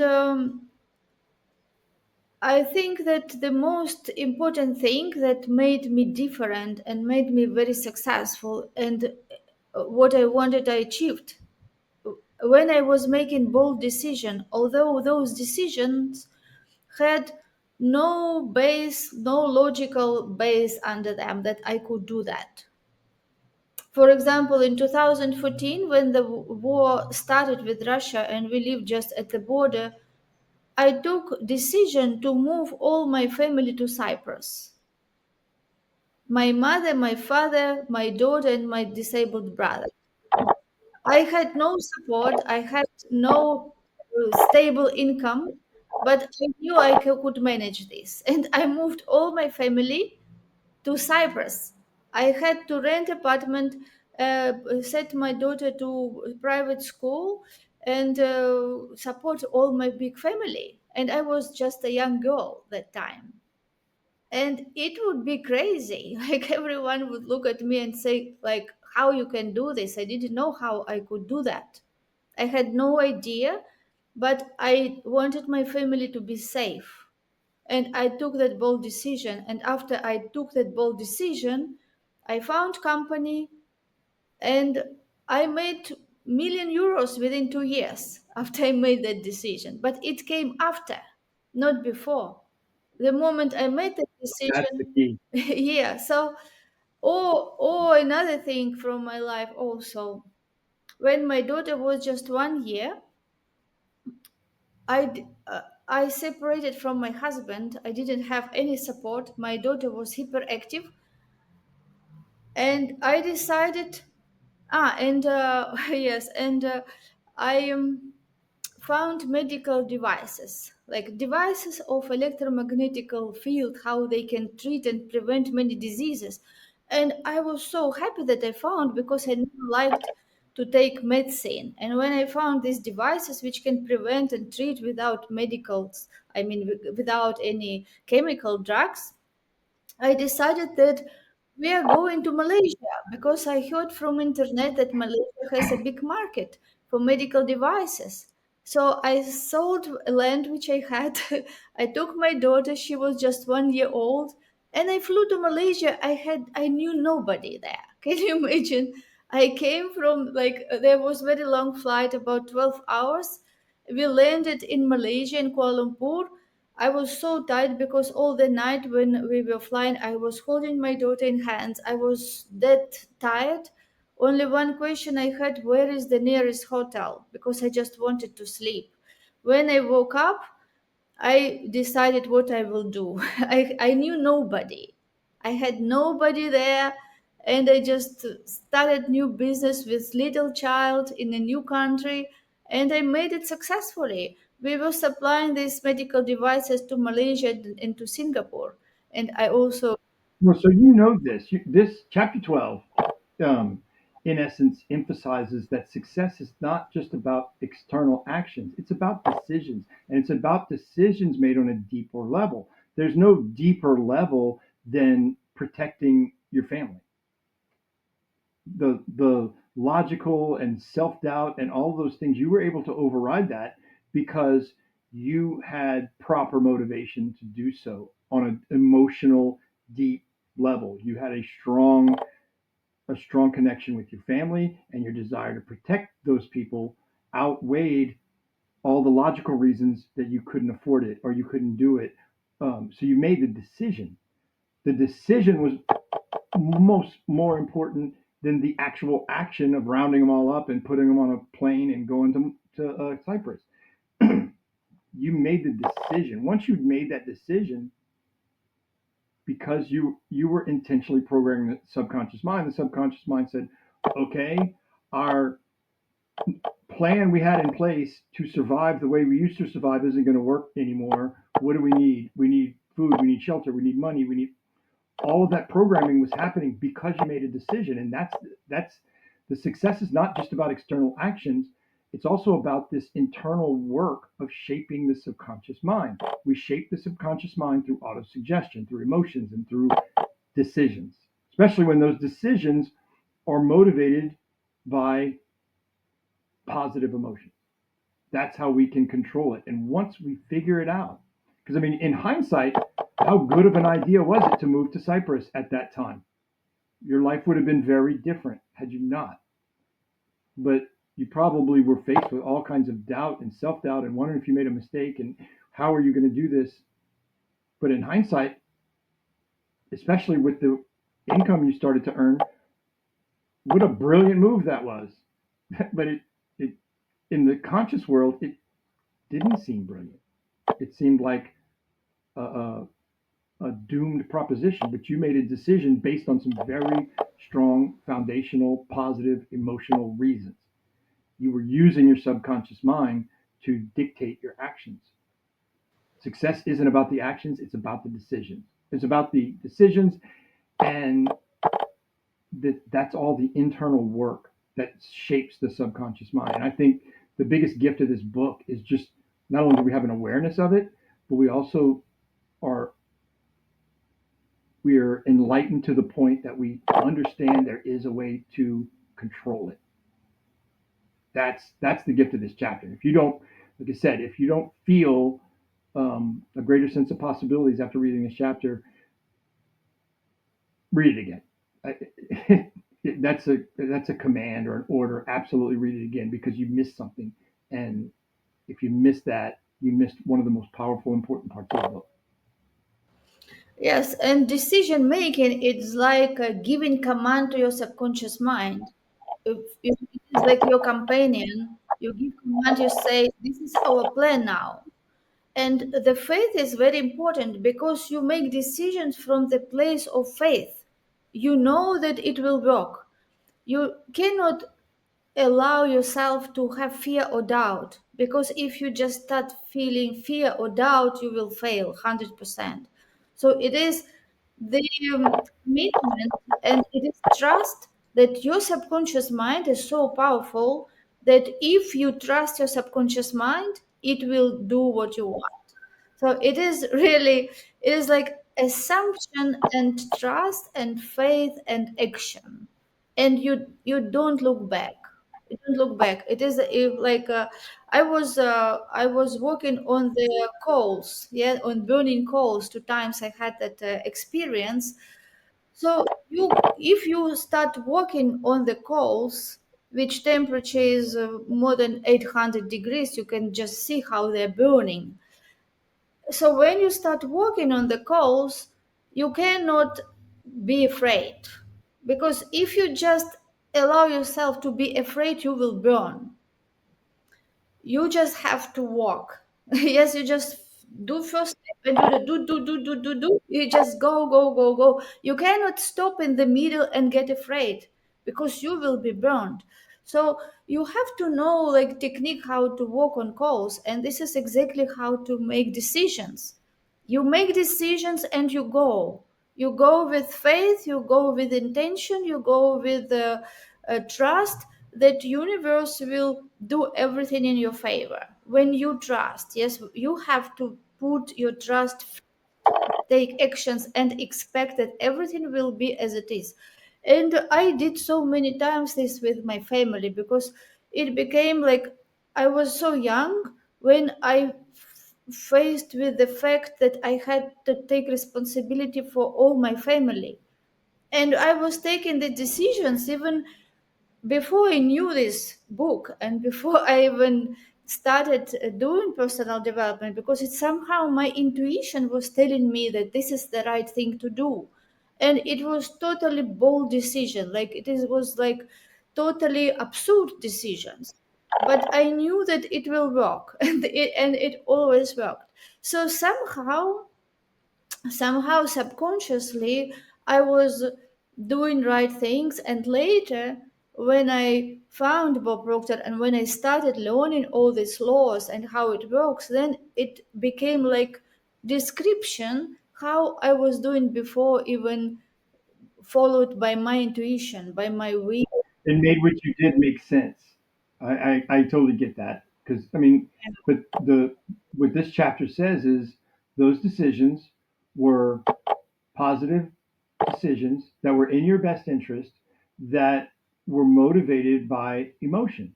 I think that the most important thing that made me different and made me very successful and what I wanted, I achieved. When I was making bold decisions, although those decisions had no base, no logical base under them that I could do that. For example, in 2014, when the war started with Russia and we lived just at the border, I took decision to move all my family to Cyprus. My mother, my father, my daughter, and my disabled brother. I had no support. I had no stable income, but I knew could manage this. And I moved all my family to Cyprus. I had to rent apartment, set my daughter to private school, and support all my big family. And I was just a young girl that time. and it would be crazy. Like everyone would look at me and say, like, how you can do this? I didn't know how I could do that. I had no idea, but I wanted my family to be safe. And I took that bold decision. And after I took that bold decision, I found company, and I made million euros within 2 years after I made that decision. But it came after, not before. The moment I made the That's the decision, key. yeah. So, or another thing from my life also, when my daughter was just 1 year, I separated from my husband. I didn't have any support. My daughter was hyperactive, and I decided. And yes, and I found medical devices, like devices of electromagnetical field, how they can treat and prevent many diseases. And I was so happy that I found, because I never liked to take medicine. And when I found these devices which can prevent and treat without medicals, I mean without any chemical drugs, I decided that we are going to Malaysia, because I heard from internet that Malaysia has a big market for medical devices. So I sold land which I had. I took my daughter; she was just 1 year old, and I flew to Malaysia. I knew nobody there. Can you imagine? I came from, like, there was very long flight, about 12 hours. We landed in Malaysia, in Kuala Lumpur. I was so tired, because all the night when we were flying, I was holding my daughter in hands. I was that tired. Only one question I had: where is the nearest hotel? Because I just wanted to sleep. When I woke up, I decided what I will do. I knew nobody. I had nobody there, and I just started new business with little child in a new country, and I made it successfully. We were supplying these medical devices to Malaysia and to Singapore, and I also. Well, so you know this. This chapter 12, um, in essence, emphasizes that success is not just about external actions, it's about decisions. And it's about decisions made on a deeper level. There's no deeper level than protecting your family. The logical and self-doubt and all those things, you were able to override that because you had proper motivation to do so on an emotional deep level. You had a strong connection with your family, and your desire to protect those people outweighed all the logical reasons that you couldn't afford it or you couldn't do it. So you made the decision. The decision was most more important than the actual action of rounding them all up and putting them on a plane and going to Cyprus. You made the decision. Once you made that decision, because you were intentionally programming the subconscious mind said, okay, our plan we had in place to survive the way we used to survive isn't going to work anymore. What do we need? We need food, we need shelter, we need money, we need all of that programming was happening because you made a decision. And that's the success is not just about external actions. It's also about this internal work of shaping the subconscious mind. We shape the subconscious mind through autosuggestion, through emotions, and through decisions, especially when those decisions are motivated by positive emotions. That's how we can control it. And once we figure it out, because I mean, in hindsight, how good of an idea was it to move to Cyprus at that time? Your life would have been very different had you not. But you probably were faced with all kinds of doubt and self doubt and wondering if you made a mistake and how are you going to do this. But in hindsight, especially with the income you started to earn, what a brilliant move that was. But it in the conscious world, it didn't seem brilliant. It seemed like a, a doomed proposition, but you made a decision based on some very strong, foundational, positive, emotional reasons. You were using your subconscious mind to dictate your actions. Success isn't about the actions, it's about the decisions. It's about the decisions, and that's all the internal work that shapes the subconscious mind. And I think the biggest gift of this book is just not only do we have an awareness of it, but we also are we are enlightened to the point that we understand there is a way to control it. That's the gift of this chapter. If you don't, like I said, if you don't feel a greater sense of possibilities after reading this chapter, read it again. That's a command or an order. Absolutely read it again because you missed something, and if you missed that, you missed one of the most powerful, important parts of the book. Yes, and decision making it's like giving command to your subconscious mind. If it is like your companion, you give command, you say, "This is our plan now." And the faith is very important because you make decisions from the place of faith. You know that it will work. You cannot allow yourself to have fear or doubt because if you just start feeling fear or doubt you will fail 100%. So it is the commitment and it is trust that your subconscious mind is so powerful that if you trust your subconscious mind it will do what you want. So it is really, it is like assumption and trust and faith and action, and you don't look back. You don't look back. It is if like I was working on the coals, yeah, on burning coals. 2 times I had that experience. So you, if you start working on the coals, which temperature is more than 800 degrees, you can just see how they're burning. So when you start working on the coals, you cannot be afraid because if you just allow yourself to be afraid, you will burn. You just have to walk. Yes, you just do first step and do the do. You just go. You cannot stop in the middle and get afraid because you will be burned. So you have to know like technique how to walk on coals, and this is exactly how to make decisions. You make decisions and you go. You go with faith, you go with intention, you go with trust that universe will do everything in your favor. When you trust, yes, you have to put your trust, take actions and expect that everything will be as it is. And I did so many times this with my family because it became like I was so young when I faced with the fact that I had to take responsibility for all my family. And I was taking the decisions even before I knew this book and before I even started doing personal development, because it somehow my intuition was telling me that this is the right thing to do. And it was totally bold decision. Like it is, was like totally absurd decisions. But I knew that it will work and it always worked. So somehow subconsciously I was doing right things, and later when I found Bob Proctor and when I started learning all these laws and how it works, then it became like description how I was doing before, even followed by my intuition, by my will. It made what you did make sense. I totally get that because I mean, but the what this chapter says is those decisions were positive decisions that were in your best interest that were motivated by emotion.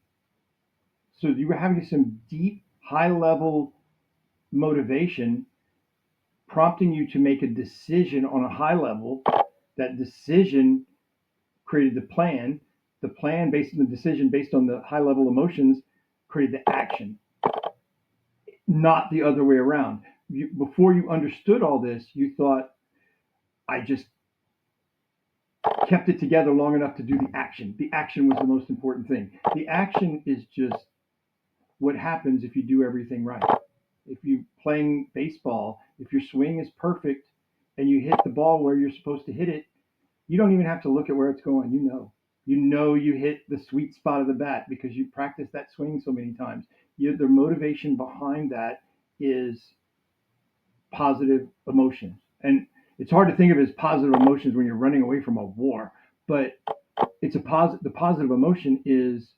So you were having some deep, high level motivation prompting you to make a decision on a high level. That decision created the plan. The plan based on the decision, based on the high level emotions, created the action, not the other way around. Before you understood all this, you thought, I just kept it together long enough to do the action. The action was the most important thing. The action is just what happens if you do everything right. If you playing baseball, if your swing is perfect and you hit the ball where you're supposed to hit it, you don't even have to look at where it's going. You hit the sweet spot of the bat because you practiced that swing so many times. The motivation behind that is positive emotions, and it's hard to think of it as positive emotions when you're running away from a war. But it's a positive. The positive emotion is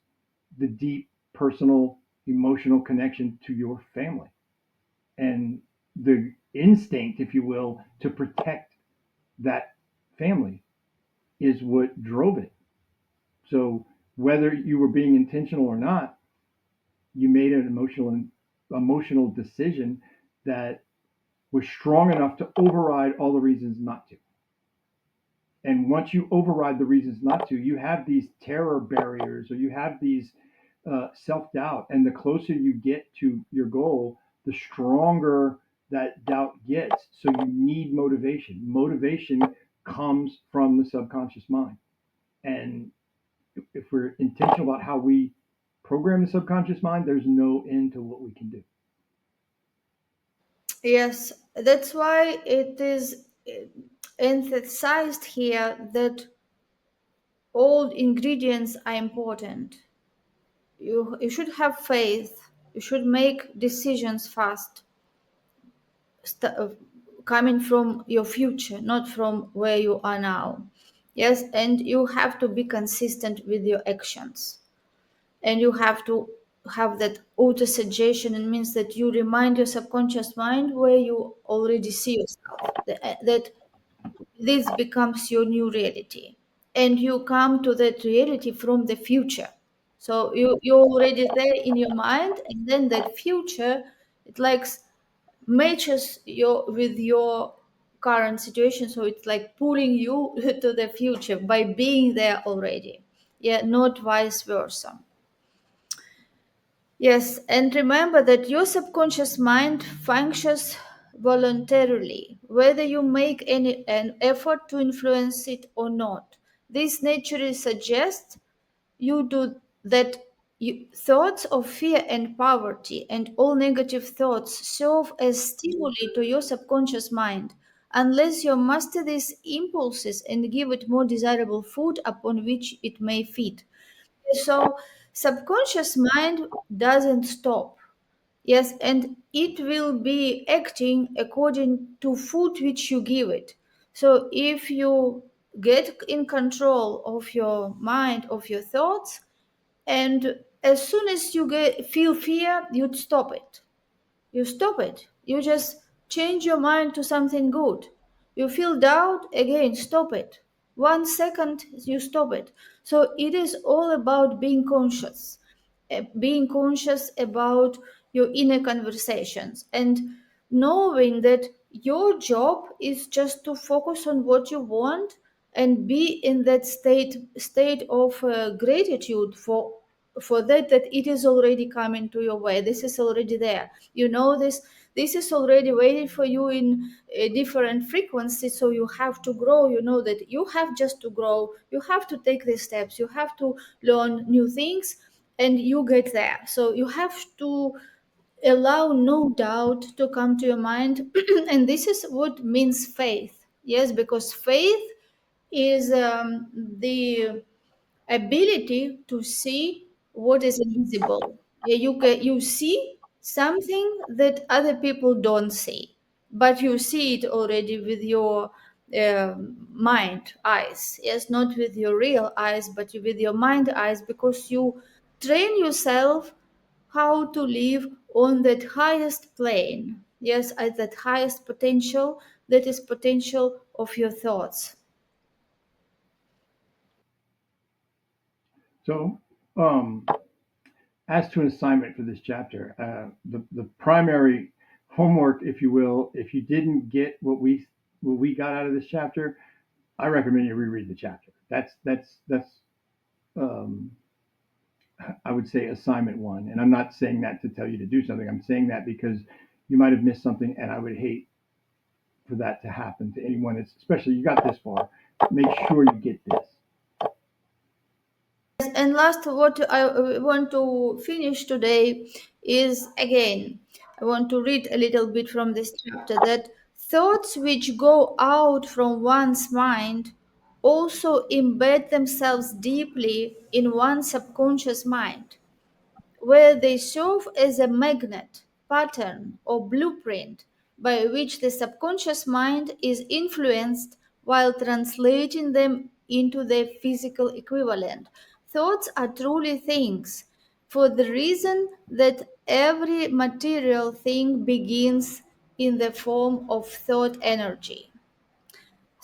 the deep personal emotional connection to your family and the instinct, if you will, to protect that family is what drove it. So whether you were being intentional or not, you made an emotional decision that was strong enough to override all the reasons not to. And once you override the reasons not to, you have these terror barriers, or you have these self doubt. And the closer you get to your goal, the stronger that doubt gets. So you need motivation. Motivation comes from the subconscious mind. And if we're intentional about how we program the subconscious mind, there's no end to what we can do. Yes, that's why it is emphasized here that all ingredients are important. You should have faith. You should make decisions fast, st- uh, coming from your future, not from where you are now. Yes, and you have to be consistent with your actions, and you have to have that auto-suggestion. It means that you remind your subconscious mind where you already see yourself, that this becomes your new reality, and you come to that reality from the future. So you're already there in your mind, and then that future, it like matches your with your current situation, so it's like pulling you to the future by being there already. Yeah, not vice versa. Yes, and remember that your subconscious mind functions voluntarily, whether you make an effort to influence it or not. This naturally suggests you do that. Thoughts of fear and poverty and all negative thoughts serve as stimuli to your subconscious mind. Unless you master these impulses and give it more desirable food upon which it may feed. So subconscious mind doesn't stop. Yes, and it will be acting according to food which you give it. So if you get in control of your mind, of your thoughts, and as soon as you feel fear, you'd stop it. You stop it. You just change your mind to something good. You feel doubt, again, stop it. 1 second, you stop it. So it is all about being conscious, being conscious about your inner conversations, and knowing that your job is just to focus on what you want and be in that state of gratitude for that it is already coming to your way. This is already there, this is already waiting for you in a different frequency. So you have to grow, that you have just to grow, you have to take these steps, you have to learn new things, and you get there. So you have to allow no doubt to come to your mind. And this is what means faith. Yes, because faith is the ability to see what is invisible. Yeah, you see something that other people don't see, but you see it already with your mind eyes. Yes, not with your real eyes, but with your mind eyes, because you train yourself how to live on that highest plane. Yes, at that highest potential, that is potential of your thoughts. So, as to an assignment for this chapter, the primary homework, if you will, if you didn't get what we got out of this chapter, I recommend you reread the chapter. That's um, I would say assignment one. And I'm not saying that to tell you to do something. I'm saying that because you might have missed something, and I would hate for that to happen to anyone. That's, especially you got this far. Make sure you get this. Yes, and last, what I want to finish today is again, I want to read a little bit from this chapter, that thoughts which go out from one's mind also embed themselves deeply in one's subconscious mind, where they serve as a magnet, pattern, or blueprint by which the subconscious mind is influenced while translating them into their physical equivalent. Thoughts are truly things, for the reason that every material thing begins in the form of thought energy.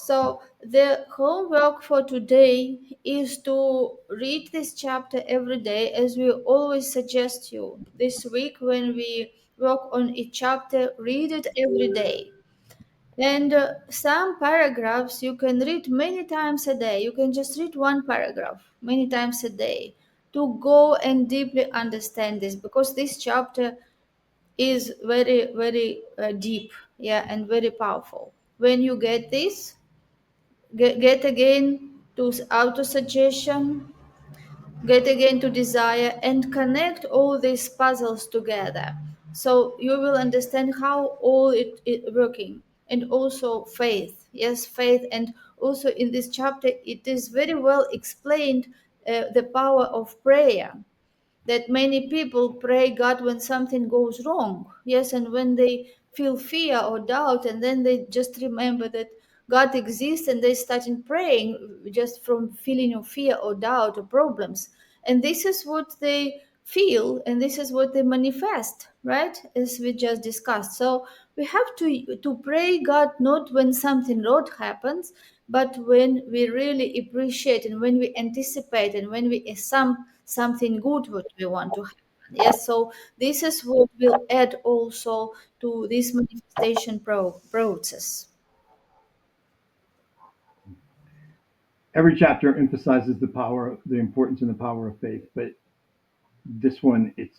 So the homework for today is to read this chapter every day, as we always suggest you. This week, when we work on each chapter, read it every day. And some paragraphs you can read many times a day. You can just read one paragraph many times a day to go and deeply understand this, because this chapter is very, very deep, yeah, and very powerful. When you get this, get again to autosuggestion, get again to desire, and connect all these puzzles together. So you will understand how all it working. And also faith, yes, faith. And also in this chapter, it is very well explained the power of prayer, that many people pray God when something goes wrong. Yes, and when they feel fear or doubt, and then they just remember that God exists, and they start in praying just from feeling of fear or doubt or problems. And this is what they feel, and this is what they manifest, right? As we just discussed. So we have to pray God not when something wrong happens, but when we really appreciate, and when we anticipate, and when we assume something good what we want to happen. Yes, so this is what will add also to this manifestation process. Every chapter emphasizes the power, the importance and the power of faith, but this one, it's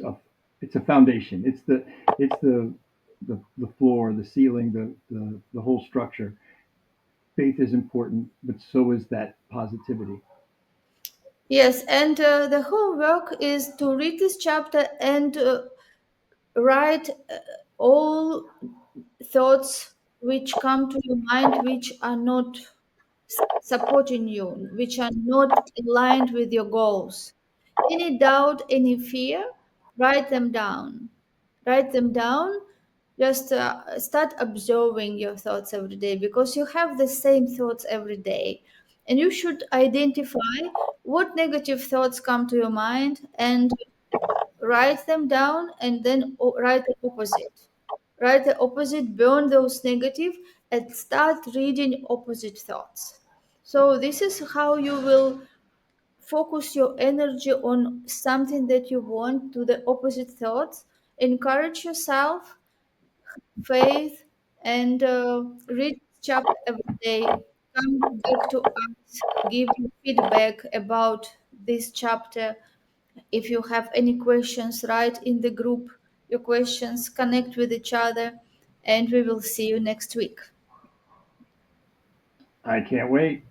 a it's a foundation. It's the floor, the ceiling, the whole structure. Faith is important, but so is that positivity. Yes, and the homework is to read this chapter and write all thoughts which come to your mind which are not supporting you, which are not aligned with your goals. Any doubt, any fear, write them down. Write them down. Just start observing your thoughts every day, because you have the same thoughts every day. And you should identify what negative thoughts come to your mind and write them down, and then write the opposite. Write the opposite, burn those negative, and start reading opposite thoughts. So this is how you will focus your energy on something that you want, to the opposite thoughts. Encourage yourself, faith, and read chapter every day. Come back to us, give you feedback about this chapter. If you have any questions, write in the group your questions, connect with each other, and we will see you next week. I can't wait.